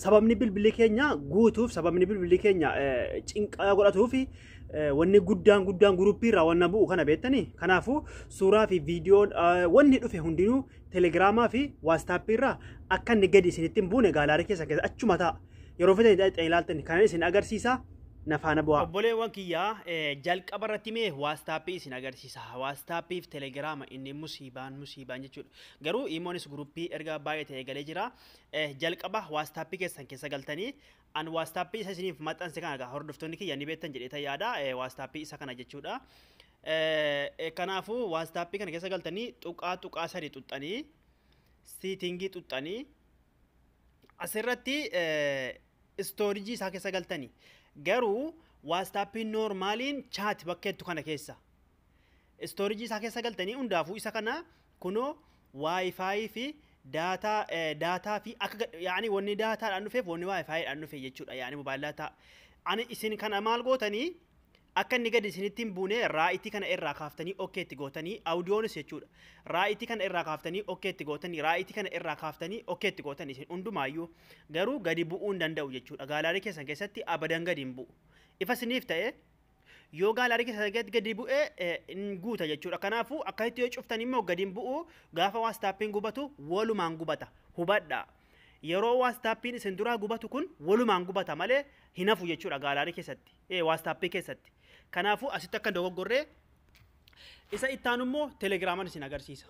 sababni bilbilli keenya guutuuf sababni bilbilli keenya cinqaa godhatuuf wanni guddaan guruppii irraa wanna bu'u kana beektanii kanaafuu suuraa fi viidiyoon wanni dhufe hundinuu telegiraamaa fi waastappii irraa akka inni gadi isinitti hin buune gaalaarii keessa achuma ta'a yeroo fedhan ilaaltan kan isin agarsiisa nafaana bu'aa. Obboleewwan kiyyaa jalqaba irratti mee waastappii isin agarsiisa. Waastappii fi telegiraama inni musiibaan jechuudha. Garuu imoonis guruppii erga baay'ee ta'e galee jira. Jalqaba waastappii keessan keessa galtanii an waastappii isa isiniif maxxanse kana egaa hordoftoonni kiyya ni beektan jedhee yaada waastappii isa kana jechuudha. Kanaafuu waastappii kana keessa galtanii tuqaa sadii xuxxanii siitingii xuxxanii asirratti istoorijii isaa keessa galtanii. Garuu waastappii noormaaliin chaati bakkeettu kana keessa istoorijii isaa keessa galtanii hundaafuu isa kana kunoo waayifaayi fi daataa fi akka yaani wanni daataadhaan dhufeef wanni waayifaayiidhaan dhufe jechuudha yaani mobaayil daataa ani isin kana maal gootanii akka inni gadi isinitti hin buune raayitii kana irraa kaaftanii okkeetti gootanii audiyoonis jechuudha raayitii kana irraa kaaftanii okkeetti gootanii raayitii kana irraa kaaftanii okkeetti gootanii isin hundumaayyuu garuu gadi bu'uu hin danda'u jechuudha gaalaarii keessan keessatti abadan gadi hin bu'u ifa isiniif ta'e yoo gaalaarii keessatti gadi bu'ee hin guuta jechuudha kanaafuu akkasitti yoo cuftan immoo gadi hin bu'u gaafa waastappiin gubatu walumaan gubata hubadhaa yeroo waastappiin isin duraa gubatu kun walumaan gubata malee hin hafu jechuudha gaalaarii keessatti waastappii keessatti kanaafuu asitti akka dogoggorree isa ittaanu immoo telegiraaman isin agarsiisa.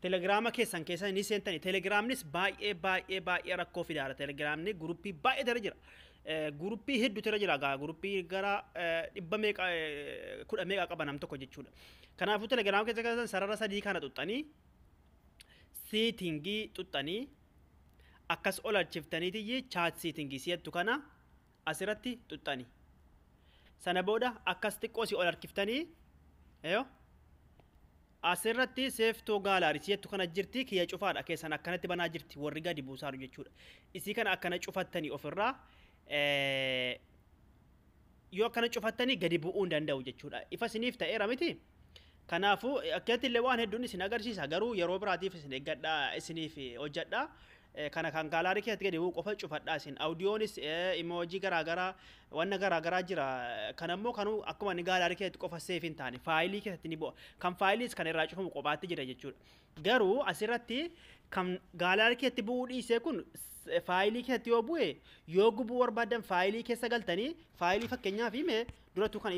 Telegiraama keessan keessa ni seentanii telegiraamnis baay'ee rakkoo fidaara telegiraamni guruppii baay'ee jira. Guruppii hedduutu jira gaa guruppii gara dhibba kudha meeqa qaba nam tokko jechuudha. Kanaafuu telegiraama keessa sarara sadii kana xuxxanii siitingii xuxxanii akkas ol achiftaniitii chaat siitingii siyattu kana asirratti xuxxanii. Sana booda akkas xiqqoo si ol harkiftanii asirratti seeftoo gaalaarii siyattu kana jirti kiyya cufaadha keessan akkanatti banaa jirti warri gadi buusaaru jechuudha. Isii kana akkana cufattanii ofirraa yoo akkana cufattanii gadi bu'uu hin danda'u jechuudha. Ifa isiniif ta'eera miti. Kanaafuu akkatti illee waan hedduun isin agarsiisa garuu yeroo biraatiif isin eeggadhaa isiniif hojjedhaa. Kana kan gaalaarii keessatti gadi bu'u qofa cufadhaa isin audiyoonis imoojii garaagaraa wanna garaagaraa jira kanammoo kanuu akkuma inni gaalaarii keessatti qofa seef hin taane faayilii keessatti ni bu'a kan faayiliis kan irraa cufamu kophaatti jira jechuudha garuu asirratti kan gaalaarii keessatti bu'uu dhiisee kun faayilii keessatti yoo bu'e yoo gubuu barbaadan faayilii keessa galtanii faayilii fakkeenyaaf mee duratu kan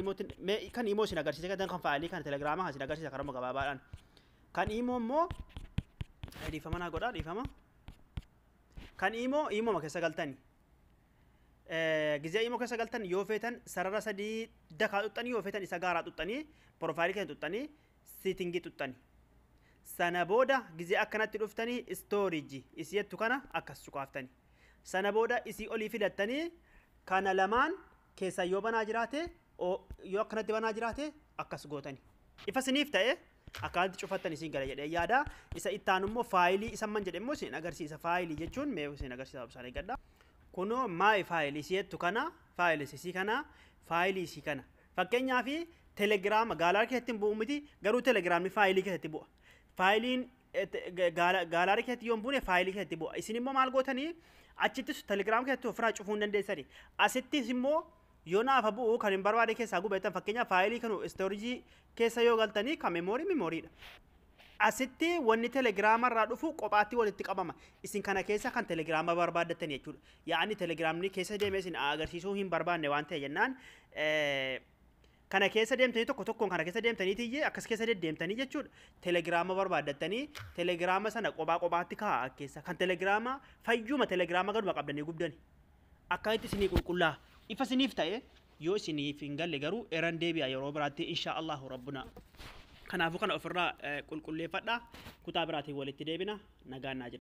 imoo isin agarsiisa kan faayilii kan telegiraamaa isin agarsiisa karaa gabaabaadhaan kan imoo immoo dhiifama naa godhaa dhiifama. Kan imoo keessa galtanii gizee imoo keessa galtan yoo feetan sarara sadii dakaa xuxxanii yoo feetan isa gaaraa xuxxanii profaayilii keessa xuxxanii siitingii xuxxanii sana booda gizee akkanatti dhuftanii istoorijii isiyattu kana akkas cuqaaftanii sana booda isii olii fidattanii kana lamaan keessa yoo banaa jiraate yoo akkanatti banaa jiraate akkas gootanii ifa isiniif ta'e akkanatti cufattan isin gala jedhee yaada isa ittaanu immoo faayilii isa man jedhe immoo isin agarsiisa faayilii jechuun mee isin agarsiisa obsaan eeggadha kunoo maay faayilii siyettu kana faayilii isii kana faayilii isii kana fakkeenyaaf telegiraama gaalaarii keessatti hin bu'u miti garuu telegiraamni faayilii keessatti bu'a faayiliin gaalaarii keessatti yoo hin buune faayilii keessatti bu'a isin immoo maal gootanii achittis telegiraama keessatti ofirraa cufuu hin dandeessani asittis immoo yoo naafa bu'u kan hin barbaade keessaa gubetan fakkeenyaaf faayilii kanu istoorijii keessa yoo galtanii kan memooriidha. Asitti wanni telegiraama irraa dhufu kophaatti walitti qabama. Isin kana keessa kan telegiraama barbaadatan jechuudha. Yaani telegiraamni keessa deemee isin agarsiisuu hin barbaanne waan ta'e jennaan kana keessa deemtanii tokkoon kana keessa deemtanii akkas keessa deddeemtanii jechuudha. Telegiraama barbaadatanii telegiraama sana kophaatti kaa'aa keessa kan telegiraama fayyuma telegiraama gaduma qabdanii gubdani. Akkamitti isinii qulqullaa ifa isiniif ta'e yoo isiniif hin galle garuu eran deebi'a yeroo biraatti insha Allahu rabbuna. Kanaafuu kana ofirraa qulqulleeffadhaa kutaa biraatiin walitti deebina nagaan naa